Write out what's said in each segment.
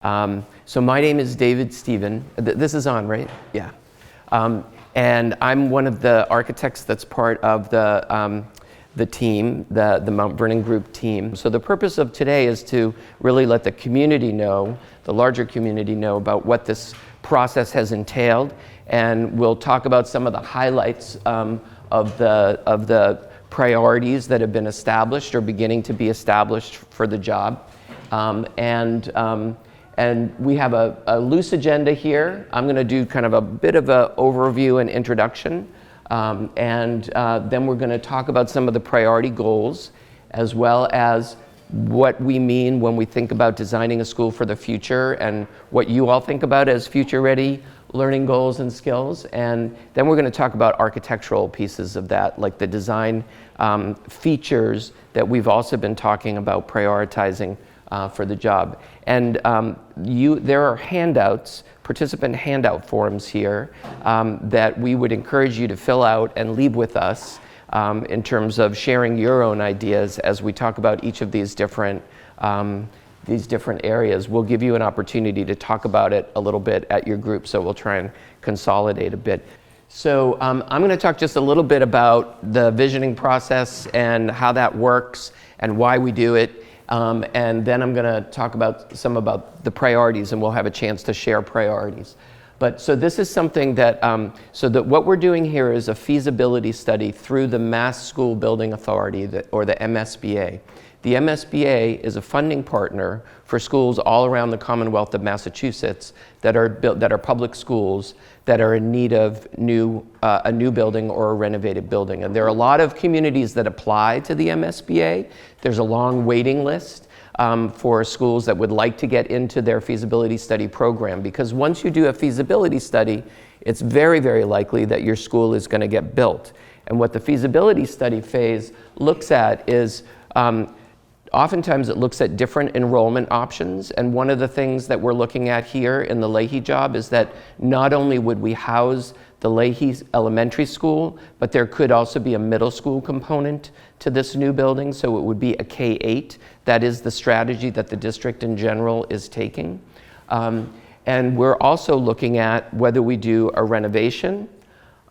So my name is David Stephen. This is on, right? Yeah. And I'm one of the architects that's part of the team, the Mount Vernon Group team. So the purpose of today is to really let the community know, the larger community know about what this process has entailed. And we'll talk about some of the highlights of the priorities that have been established or beginning to be established for the job. And we have a loose agenda here. I'm going to do kind of a bit of an overview and introduction. Then we're going to talk about some of the priority goals, as well as what we mean when we think about designing a school for the future and what you all think about as future-ready learning goals and skills. And then we're going to talk about architectural pieces of that, like the design features that we've also been talking about prioritizing for the job. And there are handouts, participant handout forms here that we would encourage you to fill out and leave with us in terms of sharing your own ideas as we talk about each of these different areas. We'll give you an opportunity to talk about it a little bit at your group, so we'll try and consolidate a bit. So I'm going to talk just a little bit about the visioning process and how that works and why we do it. And then I'm going to talk about about the priorities, and we'll have a chance to share priorities. But so this is something that, what we're doing here is a feasibility study through the Mass School Building Authority, or the MSBA. The MSBA is a funding partner for schools all around the Commonwealth of Massachusetts that are public schools that are in need of a new building or a renovated building. And there are a lot of communities that apply to the MSBA. There's a long waiting list for schools that would like to get into their feasibility study program, because once you do a feasibility study, it's very, very likely that your school is going to get built. And what the feasibility study phase looks at is oftentimes it looks at different enrollment options, and one of the things that we're looking at here in the Leahy job is that not only would we house the Leahy Elementary School, but there could also be a middle school component to this new building, so it would be a K-8. That is the strategy that the district in general is taking. And we're also looking at whether we do a renovation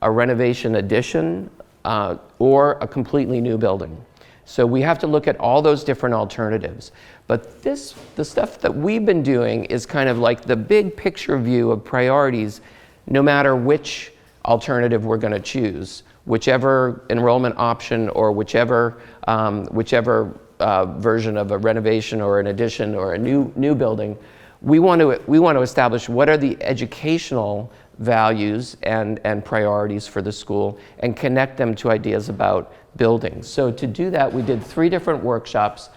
addition, or a completely new building. So we have to look at all those different alternatives. But the stuff that we've been doing is kind of like the big picture view of priorities, no matter which alternative we're going to choose, whichever enrollment option or whichever version of a renovation or an addition or a new building. We want to establish what are the educational values and priorities for the school and connect them to ideas about buildings. So to do that, we did 3 different workshops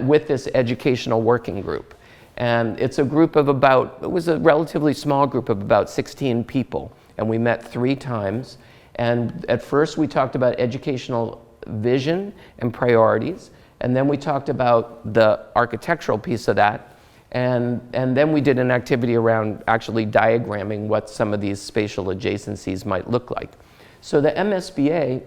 with this educational working group. And it's a group of it was a relatively small group of about 16 people. And we met 3 times. And at first we talked about educational vision and priorities. And then we talked about the architectural piece of that. And then we did an activity around actually diagramming what some of these spatial adjacencies might look like. So the MSBA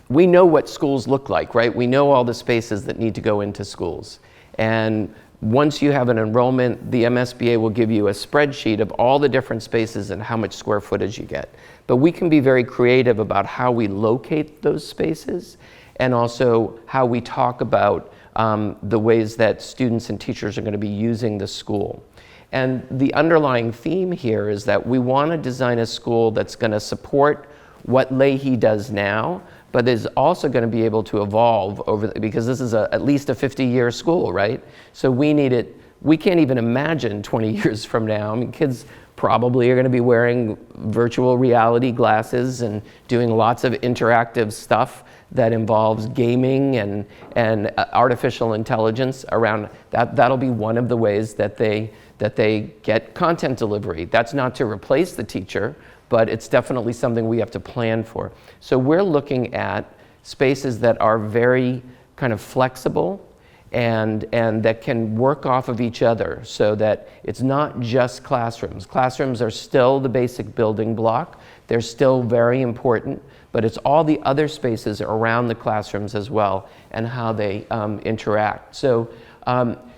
we know what schools look like, right? We know all the spaces that need to go into schools. And once you have an enrollment, the MSBA will give you a spreadsheet of all the different spaces and how much square footage you get. But we can be very creative about how we locate those spaces and also how we talk about the ways that students and teachers are going to be using the school. And the underlying theme here is that we want to design a school that's going to support what Leahy does now, but is also going to be able to evolve because this is at least a 50-year school, right? So we can't even imagine 20 years from now. I mean, kids probably are going to be wearing virtual reality glasses and doing lots of interactive stuff that involves gaming and artificial intelligence around that. That'll be one of the ways that they get content delivery. That's not to replace the teacher, but it's definitely something we have to plan for. So we're looking at spaces that are very kind of flexible and that can work off of each other, so that it's not just classrooms. Classrooms are still the basic building block. They're still very important, but it's all the other spaces around the classrooms as well and how they interact. So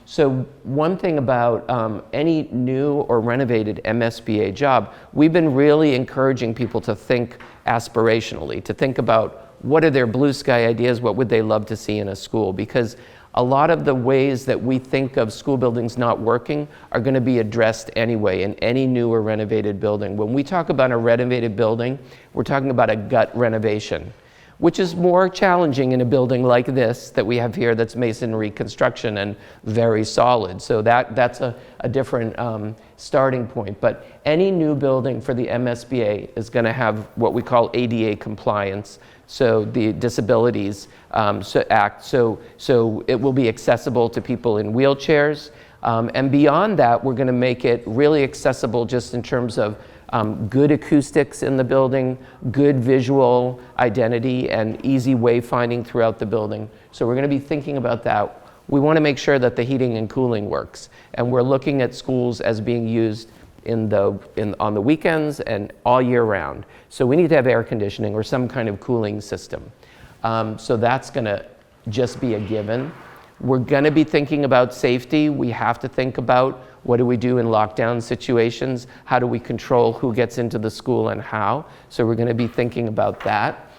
So one thing about any new or renovated MSBA job, we've been really encouraging people to think aspirationally, to think about what are their blue sky ideas, what would they love to see in a school, because a lot of the ways that we think of school buildings not working are going to be addressed anyway in any new or renovated building. When we talk about a renovated building, we're talking about a gut renovation, which is more challenging in a building like this that we have here that's masonry construction and very solid. So that's a different starting point. But any new building for the MSBA is going to have what we call ADA compliance, so the Disabilities Act. So it will be accessible to people in wheelchairs. And beyond that, we're going to make it really accessible just in terms of good acoustics in the building, good visual identity, and easy wayfinding throughout the building. So we're going to be thinking about that. We want to make sure that the heating and cooling works. And we're looking at schools as being used on the weekends and all year round. So we need to have air conditioning or some kind of cooling system. So that's going to just be a given. We're going to be thinking about safety. We have to think about what do we do in lockdown situations? How do we control who gets into the school and how? So we're going to be thinking about that.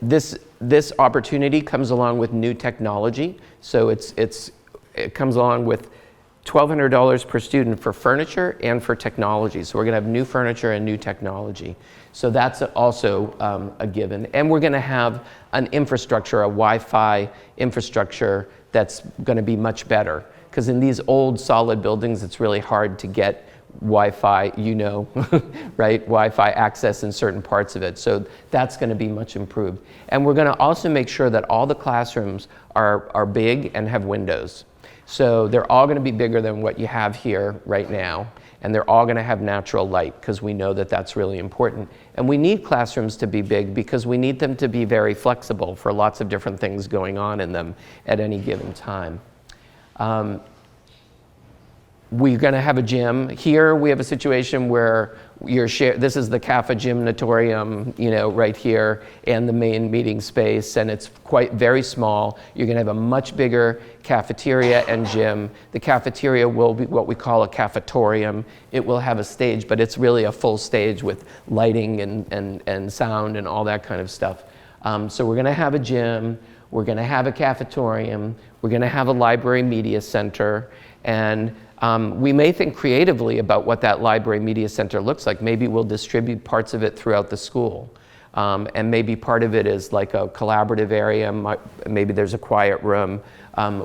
This opportunity comes along with new technology. So it comes along with $1,200 per student for furniture and for technology. So we're going to have new furniture and new technology. So that's also a given. And we're going to have an infrastructure, a Wi-Fi infrastructure that's going to be much better. Because in these old solid buildings, it's really hard to get Wi-Fi, right? Wi-Fi access in certain parts of it. So that's going to be much improved. And we're going to also make sure that all the classrooms are big and have windows. So they're all going to be bigger than what you have here right now. And they're all going to have natural light, because we know that that's really important. And we need classrooms to be big because we need them to be very flexible for lots of different things going on in them at any given time. We're going to have a gym. Here we have a situation where this is the CAFA gymnatorium, right here, and the main meeting space, and it's very small. You're going to have a much bigger cafeteria and gym. The cafeteria will be what we call a cafetorium. It will have a stage, but it's really a full stage with lighting and sound and all that kind of stuff. So we're going to have a gym. We're going to have a cafetorium. We're going to have a library media center. And we may think creatively about what that library media center looks like. Maybe we'll distribute parts of it throughout the school. And maybe part of it is like a collaborative area. Maybe there's a quiet room.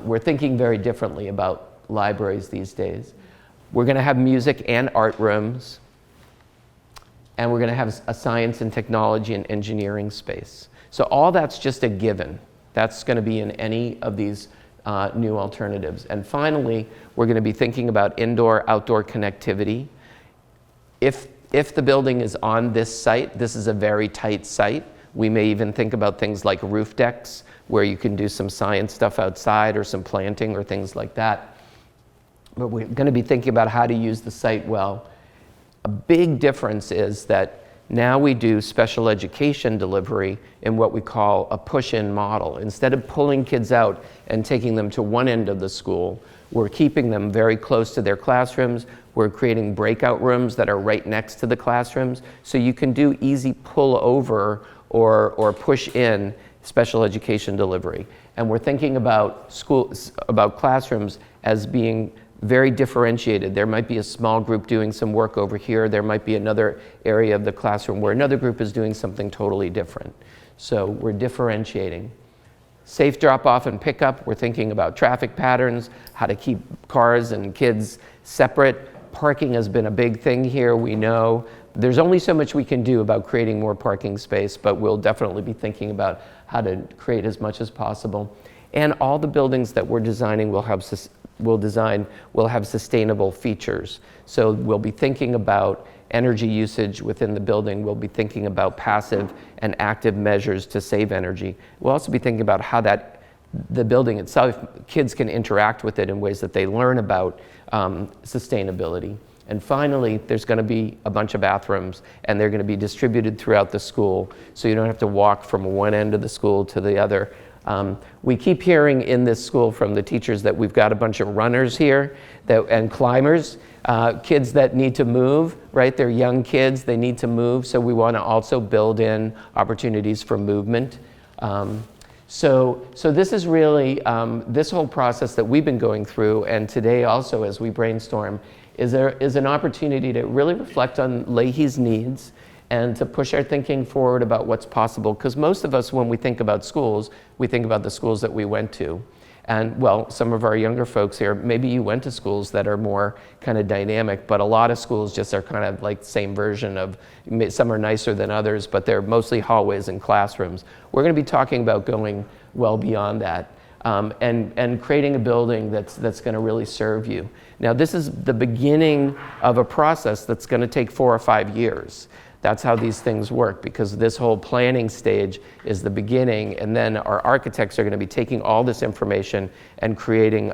We're thinking very differently about libraries these days. We're going to have music and art rooms. And we're going to have a science and technology and engineering space. So all that's just a given. That's going to be in any of these new alternatives. And finally, we're going to be thinking about indoor-outdoor connectivity. If the building is on this site, this is a very tight site. We may even think about things like roof decks, where you can do some science stuff outside or some planting or things like that. But we're going to be thinking about how to use the site well. A big difference is that now we do special education delivery in what we call a push-in model. Instead of pulling kids out and taking them to one end of the school, we're keeping them very close to their classrooms. We're creating breakout rooms that are right next to the classrooms. So you can do easy pull over or push in special education delivery. And we're thinking about classrooms as being very differentiated. There might be a small group doing some work over here. There might be another area of the classroom where another group is doing something totally different. So we're differentiating. Safe drop-off and pickup. We're thinking about traffic patterns, how to keep cars and kids separate. Parking has been a big thing here. We know there's only so much we can do about creating more parking space, but we'll definitely be thinking about how to create as much as possible. And all the buildings that we're designing will have sustainable features. So we'll be thinking about energy usage within the building. We'll be thinking about passive and active measures to save energy. We'll also be thinking about how the building itself, kids can interact with it in ways that they learn about sustainability. And finally, there's going to be a bunch of bathrooms, and they're going to be distributed throughout the school, so you don't have to walk from one end of the school to the other. We keep hearing in this school from the teachers that we've got a bunch of runners here and climbers, kids that need to move, right? They're young kids, they need to move, so we want to also build in opportunities for movement. So this is really, this whole process that we've been going through, and today also as we brainstorm, is an opportunity to really reflect on Leahy's needs and to push our thinking forward about what's possible. Because most of us, when we think about schools, we think about the schools that we went to. And well, some of our younger folks here, maybe you went to schools that are more kind of dynamic, but a lot of schools just are kind of like the same version of, some are nicer than others, but they're mostly hallways and classrooms. We're going to be talking about going well beyond that. And creating a building that's going to really serve you. Now, this is the beginning of a process that's going to take 4 or 5 years. That's how these things work, because this whole planning stage is the beginning, and then our architects are going to be taking all this information and creating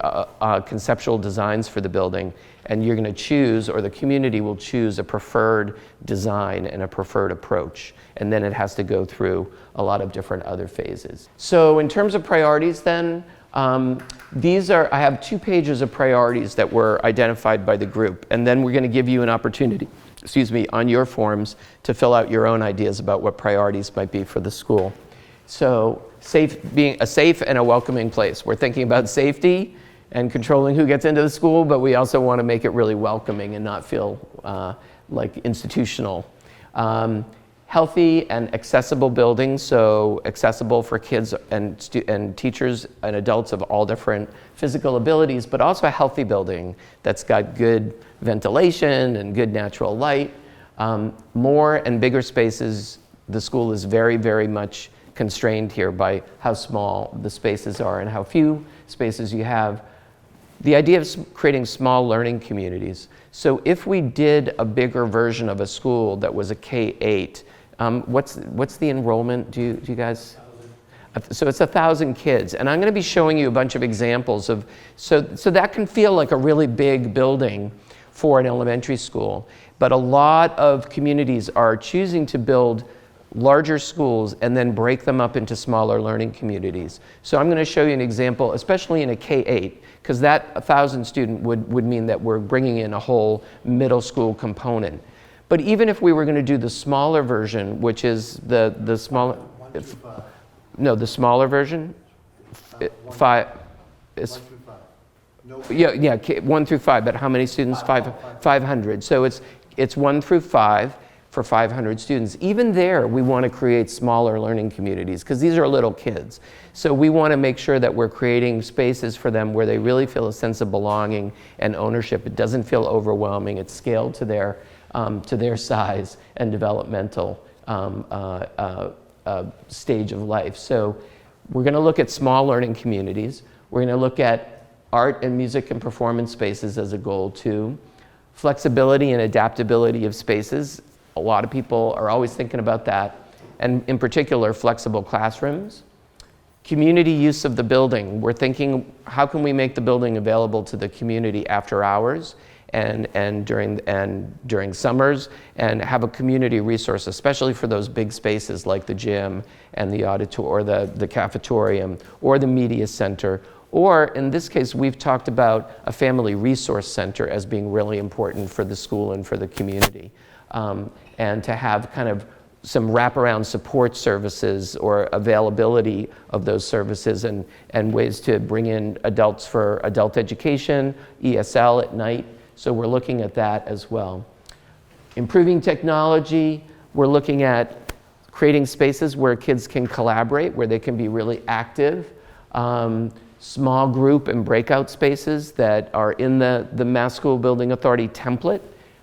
conceptual designs for the building, and you're going to choose, or the community will choose, a preferred design and a preferred approach, and then it has to go through a lot of different other phases. So in terms of priorities then, I have 2 pages of priorities that were identified by the group, and then we're going to give you an opportunity, on your forms to fill out your own ideas about what priorities might be for the school. So being a safe and a welcoming place. We're thinking about safety and controlling who gets into the school, but we also want to make it really welcoming and not feel like institutional. Healthy and accessible buildings, so accessible for kids and teachers and adults of all different physical abilities, but also a healthy building that's got good ventilation and good natural light. More and bigger spaces. The school is very, very much constrained here by how small the spaces are and how few spaces you have. The idea of creating small learning communities. So if we did a bigger version of a school that was a K-8, what's the enrollment? Do you guys? So it's 1,000 kids, and I'm going to be showing you a bunch of examples of, so that can feel like a really big building for an elementary school, but a lot of communities are choosing to build larger schools and then break them up into smaller learning communities. So I'm going to show you an example, especially in a K-8, because that 1,000 student would mean that we're bringing in a whole middle school component. But even if we were going to do the smaller version, which is the smaller, the smaller version, 5 is 1 through 5. No. Yeah, 1 through 5. But how many students? 500. So it's 1 through 5 for 500 students. Even there, we want to create smaller learning communities because these are little kids. So we want to make sure that we're creating spaces for them where they really feel a sense of belonging and ownership. It doesn't feel overwhelming. It's scaled to their size and developmental stage of life. So we're going to look at small learning communities. We're going to look at art and music and performance spaces as a goal too. Flexibility and adaptability of spaces. A lot of people are always thinking about that. And in particular, flexible classrooms. Community use of the building. We're thinking, how can we make the building available to the community after hours and during summers, and have a community resource, especially for those big spaces like the gym and the auditorium, or the cafetorium, or the media center. Or in this case, we've talked about a family resource center as being really important for the school and for the community. And to have kind of some wraparound support services or availability of those services and ways to bring in adults for adult education, ESL at night. So we're looking at that as well. Improving technology, we're looking at creating spaces where kids can collaborate, where they can be really active. Small group and breakout spaces that are in the Mass School Building Authority template,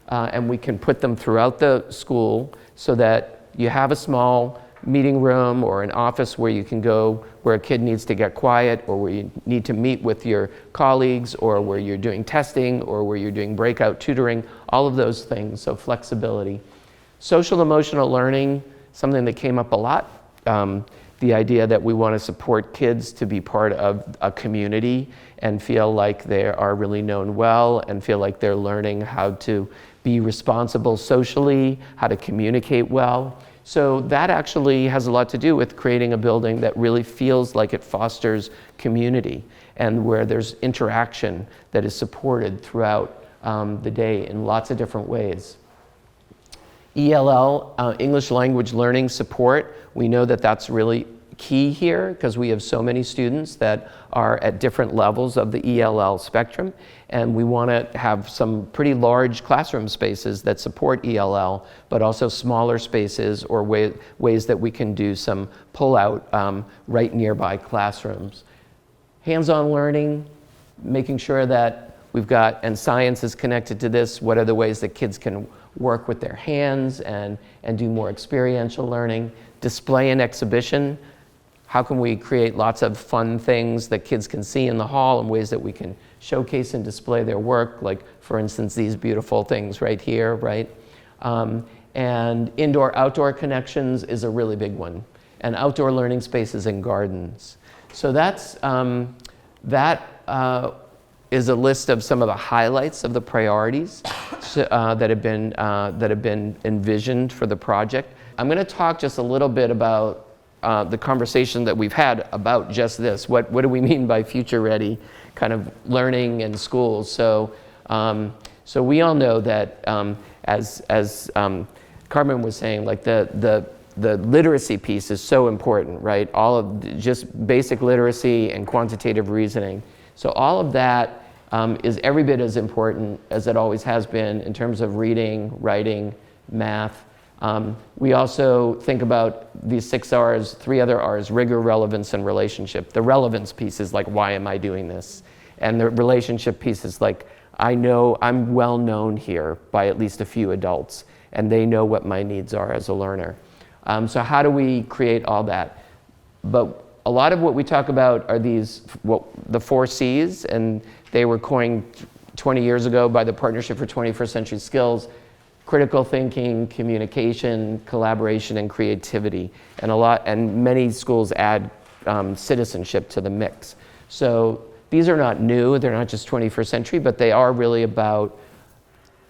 and we can put them throughout the school so that you have a small meeting room or an office where you can go where a kid needs to get quiet, or where you need to meet with your colleagues, or where you're doing testing, or where you're doing breakout tutoring, all of those things, so flexibility. Social emotional learning, something that came up a lot. The idea that we want to support kids to be part of a community and feel like they are really known well and feel like they're learning how to be responsible socially, how to communicate well. So that actually has a lot to do with creating a building that really feels like it fosters community and where there's interaction that is supported throughout the day in lots of different ways. ELL, English language learning support, we know that that's really key here because we have so many students that are at different levels of the ELL spectrum, and we want to have some pretty large classroom spaces that support ELL, but also smaller spaces or ways that we can do some pull-out right nearby classrooms. Hands-on learning, making sure that we've got, and science is connected to this, what are the ways that kids can work with their hands and do more experiential learning. Display and exhibition, how can we create lots of fun things that kids can see in the hall and ways that we can showcase and display their work, like for instance these beautiful things right here, right? And indoor-outdoor connections is a really big one, and outdoor learning spaces and gardens. So that's, is a list of some of the highlights of the priorities that have been envisioned for the project. I'm going to talk just a little bit about the conversation that we've had about just this. What do we mean by future-ready kind of learning in schools? So we all know that as Carmen was saying, like the literacy piece is so important, right? All of just basic literacy and quantitative reasoning. So all of that is every bit as important as it always has been in terms of reading, writing, math. We also think about these 6 R's, 3 other R's, rigor, relevance, and relationship. The relevance piece is like, why am I doing this? And the relationship piece is like, I know I'm well known here by at least a few adults, and they know what my needs are as a learner. So how do we create all that? But a lot of what we talk about are these, the 4 C's, and they were coined 20 years ago by the Partnership for 21st Century Skills: critical thinking, communication, collaboration, and creativity. And many schools add citizenship to the mix. So these are not new, they're not just 21st century, but they are really about,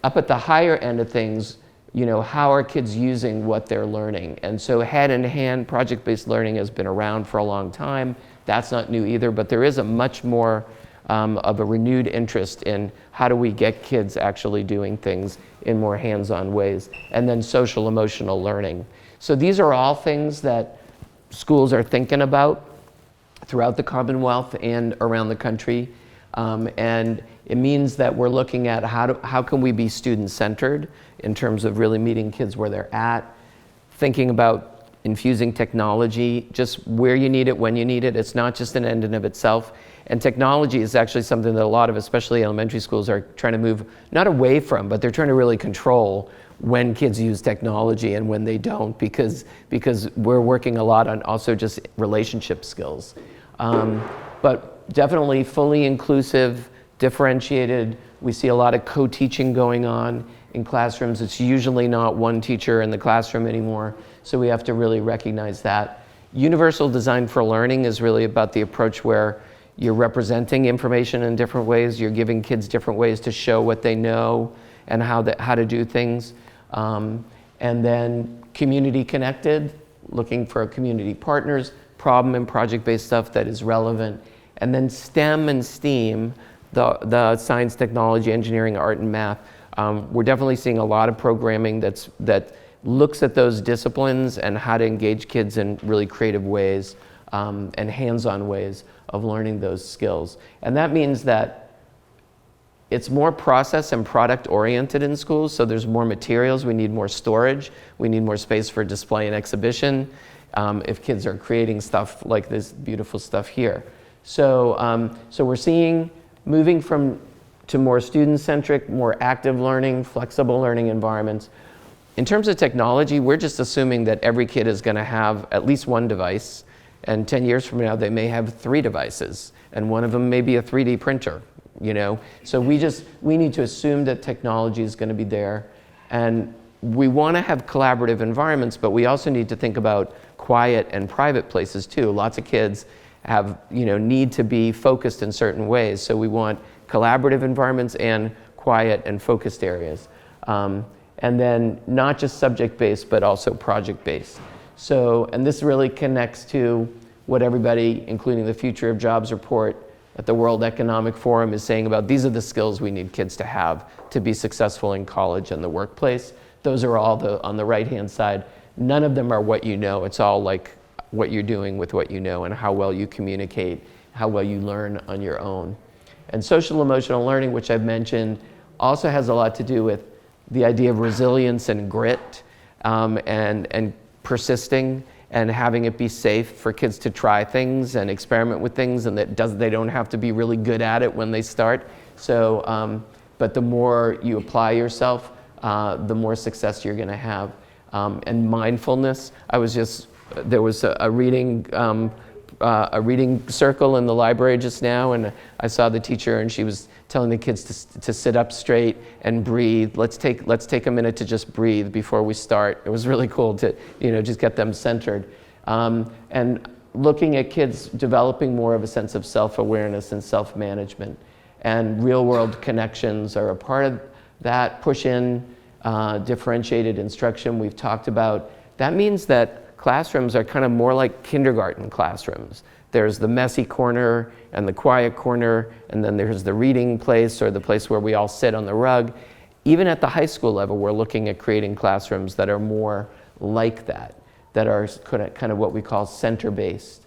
up at the higher end of things, you know, how are kids using what they're learning? And so hand-in-hand project-based learning has been around for a long time. That's not new either, but there is a much more of a renewed interest in how do we get kids actually doing things in more hands-on ways. And then social emotional learning. So these are all things that schools are thinking about throughout the Commonwealth and around the country. And it means that we're looking at how can we be student-centered in terms of really meeting kids where they're at, thinking about infusing technology, just where you need it, when you need it. It's not just an end in of itself. And technology is actually something that a lot of, especially elementary schools, are trying to move, not away from, but they're trying to really control when kids use technology and when they don't, because we're working a lot on also just relationship skills. But definitely fully inclusive, differentiated. We see a lot of co-teaching going on in classrooms. It's usually not one teacher in the classroom anymore, so we have to really recognize that. Universal design for learning is really about the approach where you're representing information in different ways, you're giving kids different ways to show what they know and how to do things. And then community connected, looking for community partners, problem and project-based stuff that is relevant. And then STEM and STEAM, the science, technology, engineering, art, and math. We're definitely seeing a lot of programming that looks at those disciplines and how to engage kids in really creative ways and hands-on ways of learning those skills. And that means that it's more process and product oriented in schools, so there's more materials, we need more storage, we need more space for display and exhibition if kids are creating stuff like this beautiful stuff here. So, so we're seeing moving to more student-centric, more active learning, flexible learning environments. In terms of technology, we're just assuming that every kid is going to have at least one device, and 10 years from now they may have 3 devices, and one of them may be a 3D printer, you know? So we need to assume that technology is going to be there, and we want to have collaborative environments, but we also need to think about quiet and private places too. Lots of kids have, you know, need to be focused in certain ways, so we want collaborative environments and quiet and focused areas. and then not just subject-based, but also project-based. So, and this really connects to what everybody, including the Future of Jobs report at the World Economic Forum, is saying about these are the skills we need kids to have to be successful in college and the workplace. Those are all on the right-hand side. None of them are what you know. It's all like what you're doing with what you know and how well you communicate, how well you learn on your own. And social emotional learning, which I've mentioned, also has a lot to do with the idea of resilience and grit, and persisting and having it be safe for kids to try things and experiment with things, and that they don't have to be really good at it when they start. So, but the more you apply yourself, the more success you're going to have. And mindfulness. There was a reading circle in the library just now, and I saw the teacher, and she was telling the kids to sit up straight and breathe. Let's take a minute to just breathe before we start. It was really cool to just get them centered, and looking at kids developing more of a sense of self-awareness and self-management, and real-world connections are a part of that. Push-in, differentiated instruction we've talked about. That means that classrooms are kind of more like kindergarten classrooms. There's the messy corner and the quiet corner, and then there's the reading place or the place where we all sit on the rug. Even at the high school level, we're looking at creating classrooms that are more like that are kind of what we call center-based.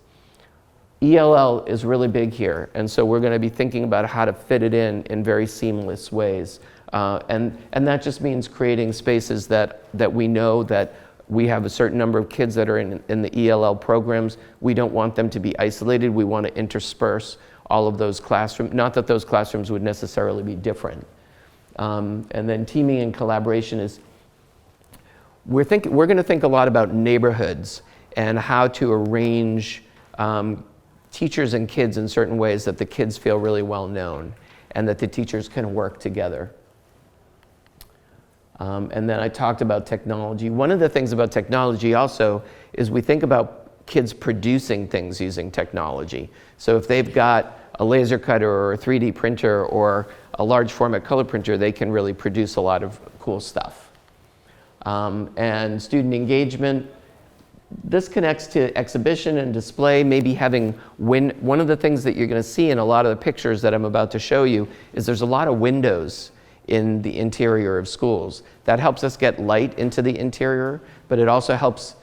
ELL is really big here, and so we're going to be thinking about how to fit it in very seamless ways. And that just means creating spaces that we know that we have a certain number of kids that are in the ELL programs. We don't want them to be isolated. We want to intersperse all of those classrooms. Not that those classrooms would necessarily be different. And then teaming and collaboration is, we're going to think a lot about neighborhoods and how to arrange teachers and kids in certain ways that the kids feel really well known and that the teachers can work together. And then I talked about technology. One of the things about technology also is we think about kids producing things using technology. So if they've got a laser cutter or a 3D printer or a large format color printer, they can really produce a lot of cool stuff. And student engagement, this connects to exhibition and display, maybe having one of the things that you're going to see in a lot of the pictures that I'm about to show you is there's a lot of windows in the interior of schools. That helps us get light into the interior, but it also helps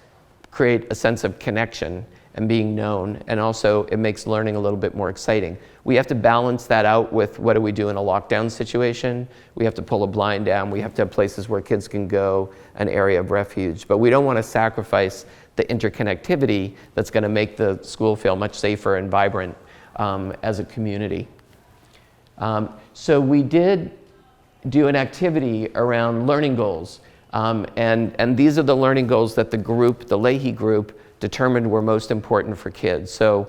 create a sense of connection and being known, and also it makes learning a little bit more exciting. We have to balance that out with what do we do in a lockdown situation. We have to pull a blind down, we have to have places where kids can go, an area of refuge, but we don't want to sacrifice the interconnectivity that's going to make the school feel much safer and vibrant as a community. So we did do an activity around learning goals. And these are the learning goals that the Leahy group, determined were most important for kids. So,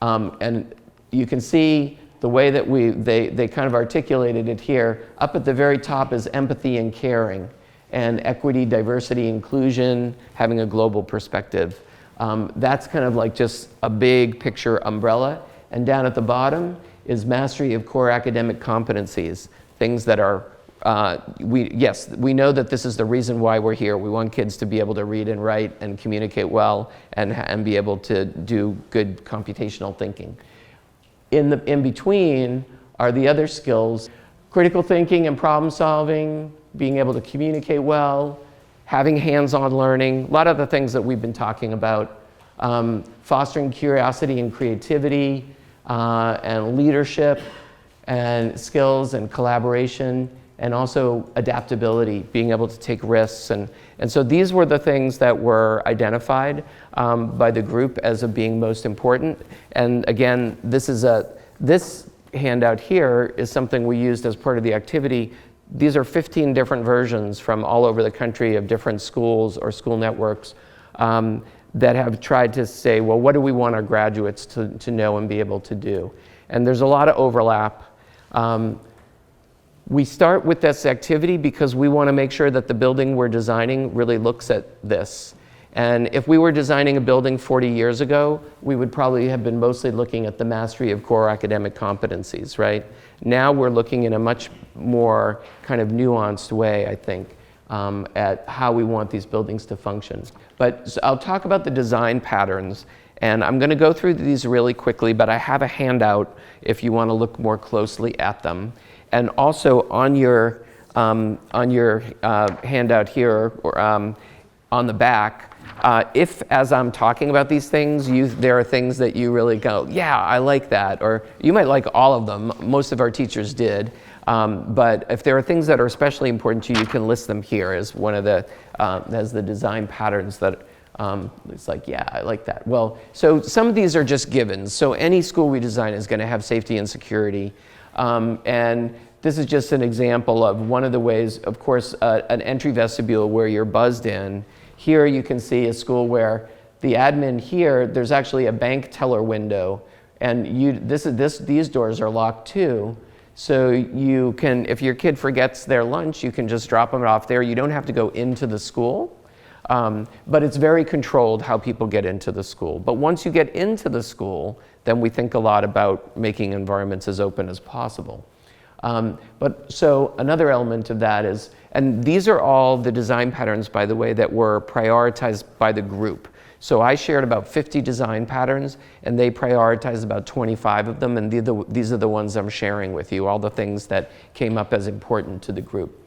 and you can see the way that they kind of articulated it here. Up at the very top is empathy and caring, and equity, diversity, inclusion, having a global perspective. That's kind of like just a big picture umbrella. And down at the bottom is mastery of core academic competencies. Things that are, we know that this is the reason why we're here. We want kids to be able to read and write and communicate well and be able to do good computational thinking. In between are the other skills: critical thinking and problem solving, being able to communicate well, having hands-on learning, a lot of the things that we've been talking about, fostering curiosity and creativity, and leadership, and skills and collaboration, and also adaptability, being able to take risks. And so these were the things that were identified by the group as being most important. And again, this handout here is something we used as part of the activity. These are 15 different versions from all over the country of different schools or school networks that have tried to say, well, what do we want our graduates to know and be able to do? And there's a lot of overlap. We start with this activity because we want to make sure that the building we're designing really looks at this. And if we were designing a building 40 years ago, we would probably have been mostly looking at the mastery of core academic competencies, right? Now we're looking in a much more kind of nuanced way, I think. at how we want these buildings to function. But so I'll talk about the design patterns, and I'm going to go through these really quickly, but I have a handout if you want to look more closely at them. And also on your handout here, or on the back, if as I'm talking about these things, there are things that you really go, yeah, I like that, or you might like all of them. Most of our teachers did. But if there are things that are especially important to you, you can list them here as one of the, as the design patterns that it's like, yeah, I like that. Well, so some of these are just givens. So any school we design is going to have safety and security. And this is just an example of one of the ways, of course, an entry vestibule where you're buzzed in. Here you can see a school where the admin here, there's actually a bank teller window, and these doors are locked too. So you can, if your kid forgets their lunch, you can just drop them off there. You don't have to go into the school, but it's very controlled how people get into the school. But once you get into the school, then we think a lot about making environments as open as possible. But so another element of that is, and these are all the design patterns, by the way, that were prioritized by the group. So I shared about 50 design patterns, and they prioritized about 25 of them, and these are the ones I'm sharing with you, all the things that came up as important to the group.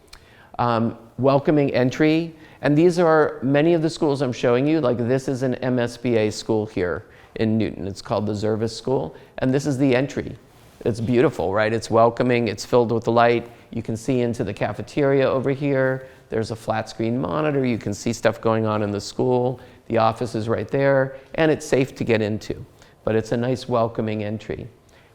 Welcoming entry, and these are many of the schools I'm showing you, like this is an MSBA school here in Newton. It's called the Zervis School, and this is the entry. It's beautiful, right? It's welcoming, it's filled with light. You can see into the cafeteria over here. There's a flat screen monitor. You can see stuff going on in the school. The office is right there, and it's safe to get into. But it's a nice welcoming entry.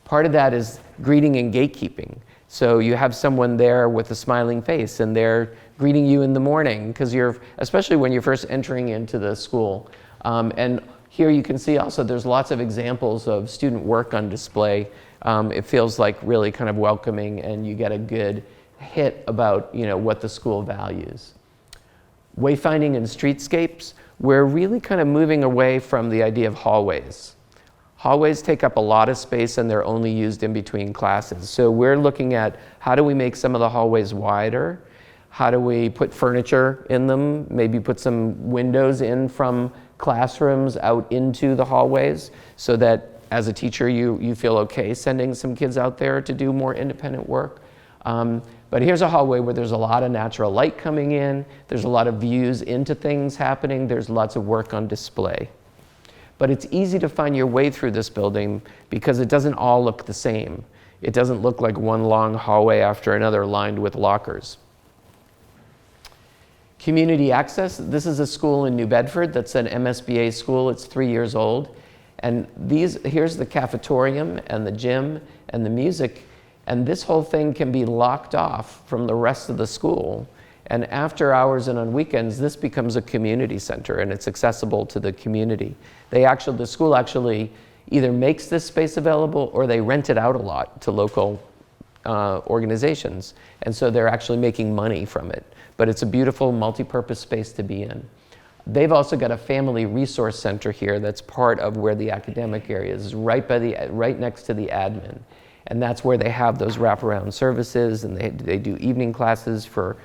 Part of that is greeting and gatekeeping. So you have someone there with a smiling face, and they're greeting you in the morning, because especially when you're first entering into the school. And here you can see also there's lots of examples of student work on display. It feels like really kind of welcoming, and you get a good hit about what the school values. Wayfinding and streetscapes, we're really kind of moving away from the idea of hallways. Hallways take up a lot of space, and they're only used in between classes. So we're looking at how do we make some of the hallways wider? How do we put furniture in them? Maybe put some windows in from classrooms out into the hallways, so that as a teacher, you feel okay sending some kids out there to do more independent work. But here's a hallway where there's a lot of natural light coming in. There's a lot of views into things happening. There's lots of work on display. But it's easy to find your way through this building because it doesn't all look the same. It doesn't look like one long hallway after another lined with lockers. Community access. This is a school in New Bedford that's an MSBA school. It's 3 years old. And here's the cafetorium and the gym and the music, and this whole thing can be locked off from the rest of the school. And after hours and on weekends, this becomes a community center, and it's accessible to the community. The school actually either makes this space available or they rent it out a lot to local organizations. And so they're actually making money from it. But it's a beautiful multi-purpose space to be in. They've also got a family resource center here that's part of where the academic area is, right next to the admin. And that's where they have those wraparound services, and they do evening classes for,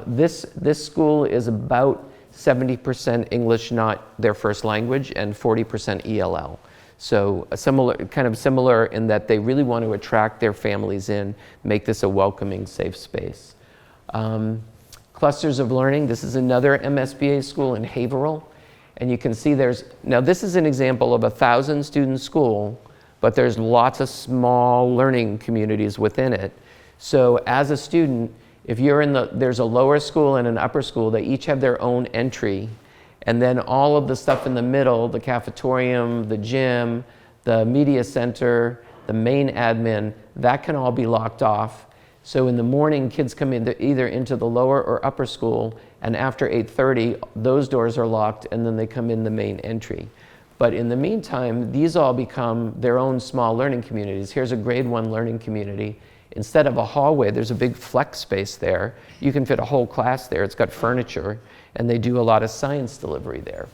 this school is about 70% English not their first language and 40% ELL. So kind of similar in that they really want to attract their families in, make this a welcoming, safe space. Clusters of learning, this is another MSBA school in Haverhill. And you can see now this is an example of a 1,000-student school, but there's lots of small learning communities within it. So as a student, if you're there's a lower school and an upper school, they each have their own entry. And then all of the stuff in the middle, the cafetorium, the gym, the media center, the main admin, that can all be locked off. So in the morning, kids come in either into the lower or upper school, and after 8:30, those doors are locked, and then they come in the main entry. But in the meantime, these all become their own small learning communities. Here's a grade 1 learning community. Instead of a hallway, there's a big flex space there. You can fit a whole class there. It's got furniture, and they do a lot of science delivery there.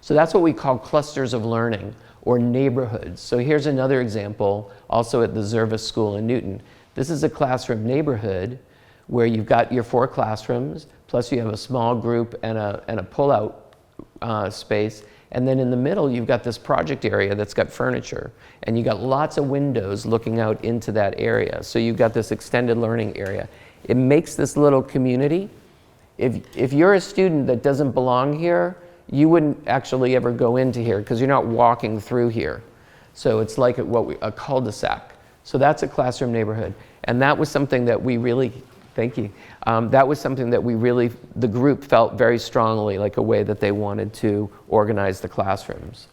So that's what we call clusters of learning, or neighborhoods. So here's another example, also at the Zervis School in Newton. This is a classroom neighborhood where you've got your 4 classrooms, plus you have a small group and a pull-out space. And then in the middle, you've got this project area that's got furniture. And you've got lots of windows looking out into that area. So you've got this extended learning area. It makes this little community. If you're a student that doesn't belong here, you wouldn't actually ever go into here because you're not walking through here. So it's like a cul-de-sac. So that's a classroom neighborhood. And that was something that we really, thank you. That was something that the group felt very strongly like a way that they wanted to organize the classrooms.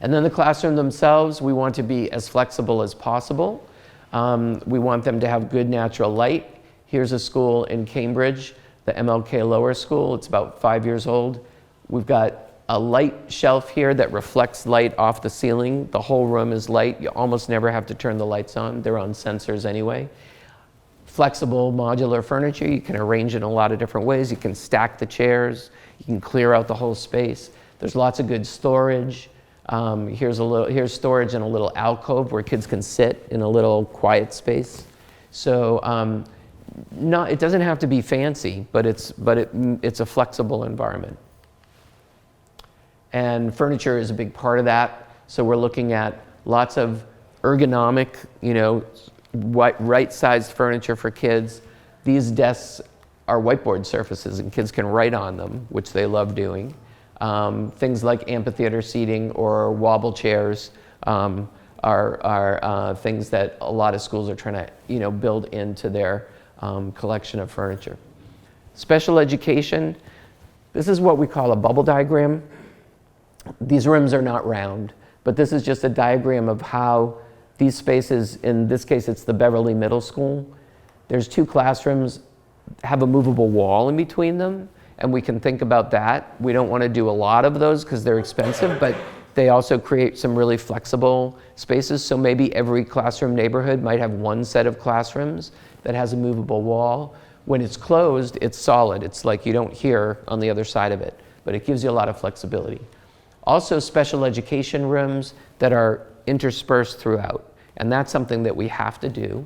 And then the classroom themselves, we want to be as flexible as possible. We want them to have good natural light. Here's a school in Cambridge, the MLK Lower School. It's about 5 years old. We've got a light shelf here that reflects light off the ceiling. The whole room is light. You almost never have to turn the lights on. They're on sensors anyway. Flexible modular furniture. You can arrange it in a lot of different ways. You can stack the chairs. You can clear out the whole space. There's lots of good storage. Here's storage in a little alcove where kids can sit in a little quiet space. So it doesn't have to be fancy, but it's a flexible environment. And furniture is a big part of that. So we're looking at lots of ergonomic, right-sized furniture for kids. These desks are whiteboard surfaces, and kids can write on them, which they love doing. Things like amphitheater seating or wobble chairs are things that a lot of schools are trying to build into their collection of furniture. Special education, this is what we call a bubble diagram. These rooms are not round, but this is just a diagram of how these spaces, in this case it's the Beverly Middle School, there's 2 classrooms, have a movable wall in between them, and we can think about that. We don't want to do a lot of those because they're expensive, but they also create some really flexible spaces. So maybe every classroom neighborhood might have 1 set of classrooms that has a movable wall. When it's closed, it's solid. It's like you don't hear on the other side of it, but it gives you a lot of flexibility. Also special education rooms that are interspersed throughout, and that's something that we have to do.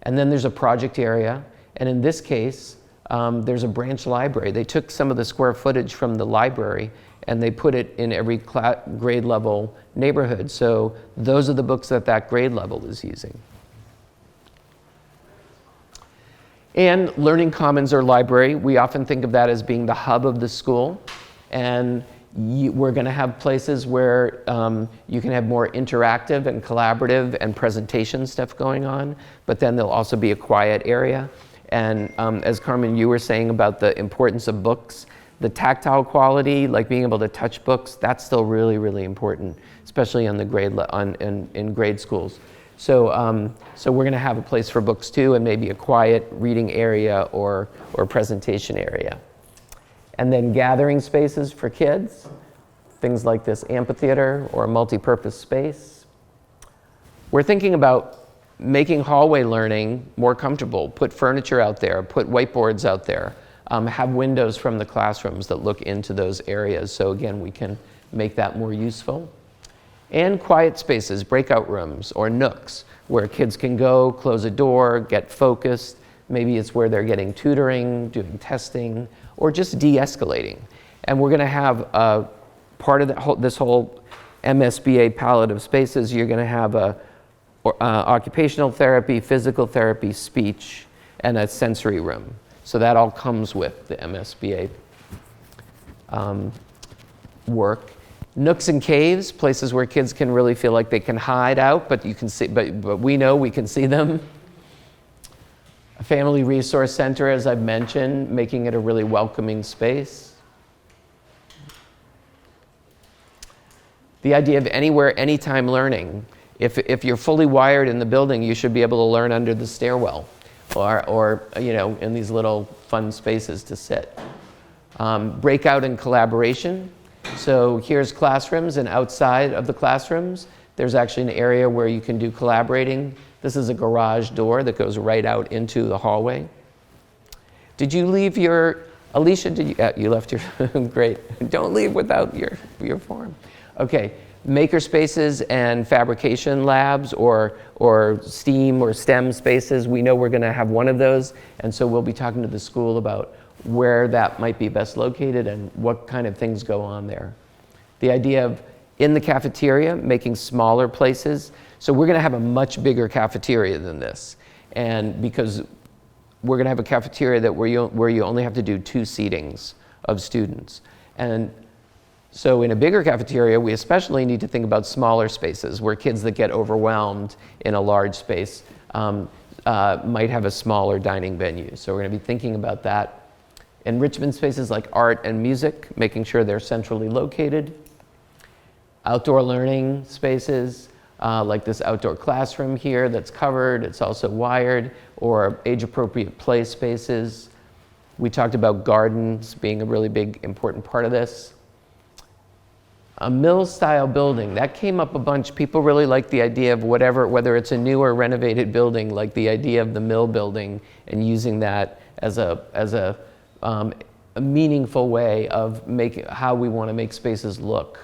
And then there's a project area, and in this case, there's a branch library. They took some of the square footage from the library and they put it in every grade level neighborhood. So those are the books that grade level is using. And Learning Commons or library, we often think of that as being the hub of the school. And we're going to have places where you can have more interactive and collaborative and presentation stuff going on, but then there'll also be a quiet area. And as Carmen, you were saying about the importance of books, the tactile quality, like being able to touch books, that's still really, really important, especially on the in grade schools. So, so we're going to have a place for books too, and maybe a quiet reading area or presentation area. And then gathering spaces for kids, things like this amphitheater or a multi-purpose space. We're thinking about making hallway learning more comfortable. Put furniture out there, put whiteboards out there, have windows from the classrooms that look into those areas. So again, we can make that more useful. And quiet spaces, breakout rooms or nooks, where kids can go, close a door, get focused. Maybe it's where they're getting tutoring, doing testing, or just de-escalating. And we're going to have part of this whole MSBA palette of spaces. You're going to have occupational therapy, physical therapy, speech, and a sensory room. So that all comes with the MSBA work. Nooks and caves, places where kids can really feel like they can hide out, but you can see, but we know we can see them. A family resource center, as I've mentioned, making it a really welcoming space. The idea of anywhere, anytime learning. If you're fully wired in the building, you should be able to learn under the stairwell or in these little fun spaces to sit. Breakout and collaboration. So here's classrooms, and outside of the classrooms, there's actually an area where you can do collaborating. This is a garage door that goes right out into the hallway. Did you leave your, Alicia, you left your, great. Don't leave without your form. Okay, maker spaces and fabrication labs, or STEAM or STEM spaces. We know we're going to have one of those, and so we'll be talking to the school about where that might be best located and what kind of things go on there. The idea of in the cafeteria, making smaller places. So we're going to have a much bigger cafeteria than this, and because we're going to have a cafeteria that where you only have to do 2 seatings of students. And so in a bigger cafeteria, we especially need to think about smaller spaces where kids that get overwhelmed in a large space might have a smaller dining venue. So we're going to be thinking about that. Enrichment spaces like art and music, making sure they're centrally located. Outdoor learning spaces, like this outdoor classroom here that's covered, it's also wired, or age-appropriate play spaces. We talked about gardens being a really big, important part of this. A mill-style building, that came up a bunch. People really like the idea of whether it's a new or renovated building, like the idea of the mill building and using that as a meaningful way of how we want to make spaces look.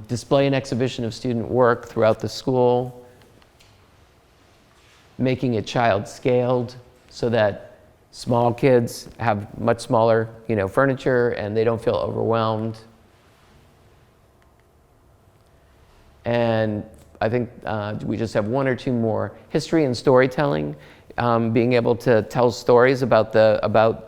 Display and exhibition of student work throughout the school, making it child-scaled so that small kids have much smaller, furniture and they don't feel overwhelmed. And I think we just have 1 or 2 more. History and storytelling, being able to tell stories about the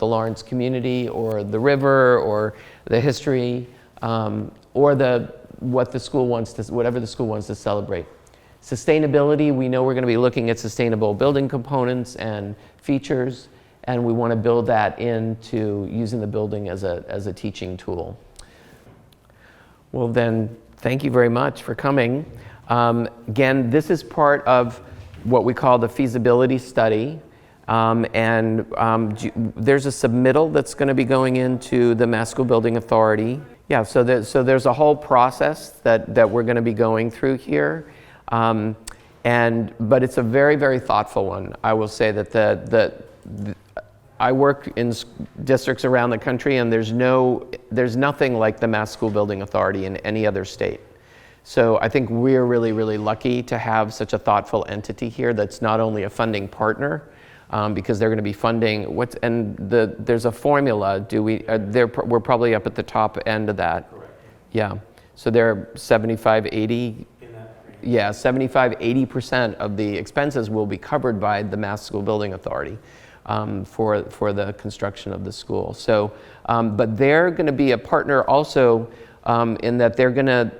Lawrence community or the river or the history or whatever the school wants to celebrate. Sustainability, we know we're going to be looking at sustainable building components and features, and we want to build that into using the building as a teaching tool. Well then, thank you very much for coming. Again, this is part of what we call the feasibility study. There's a submittal that's going to be going into the Mass School Building Authority. Yeah, so there's a whole process that we're going to be going through here. But it's a very, very thoughtful one. I will say that I work in districts around the country, and there's nothing like the Mass School Building Authority in any other state. So I think we're really, really lucky to have such a thoughtful entity here that's not only a funding partner, because they're going to be funding there's a formula. We're probably up at the top end of that. Correct. Yeah. So they're 75, 80. Yeah, 75-80% of the expenses will be covered by the Mass School Building Authority for the construction of the school. So, but they're going to be a partner also in that they're going to,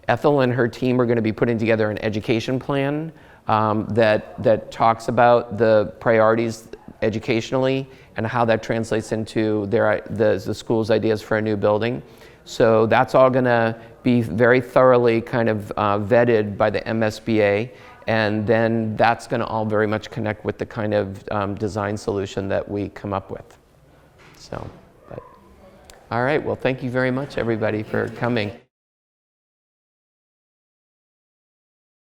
Ethel and her team are going to be putting together an education plan that talks about the priorities educationally and how that translates into the school's ideas for a new building. So that's all going to be very thoroughly kind of vetted by the MSBA, and then that's going to all very much connect with the kind of design solution that we come up with. So, all right, well, thank you very much, everybody, for coming.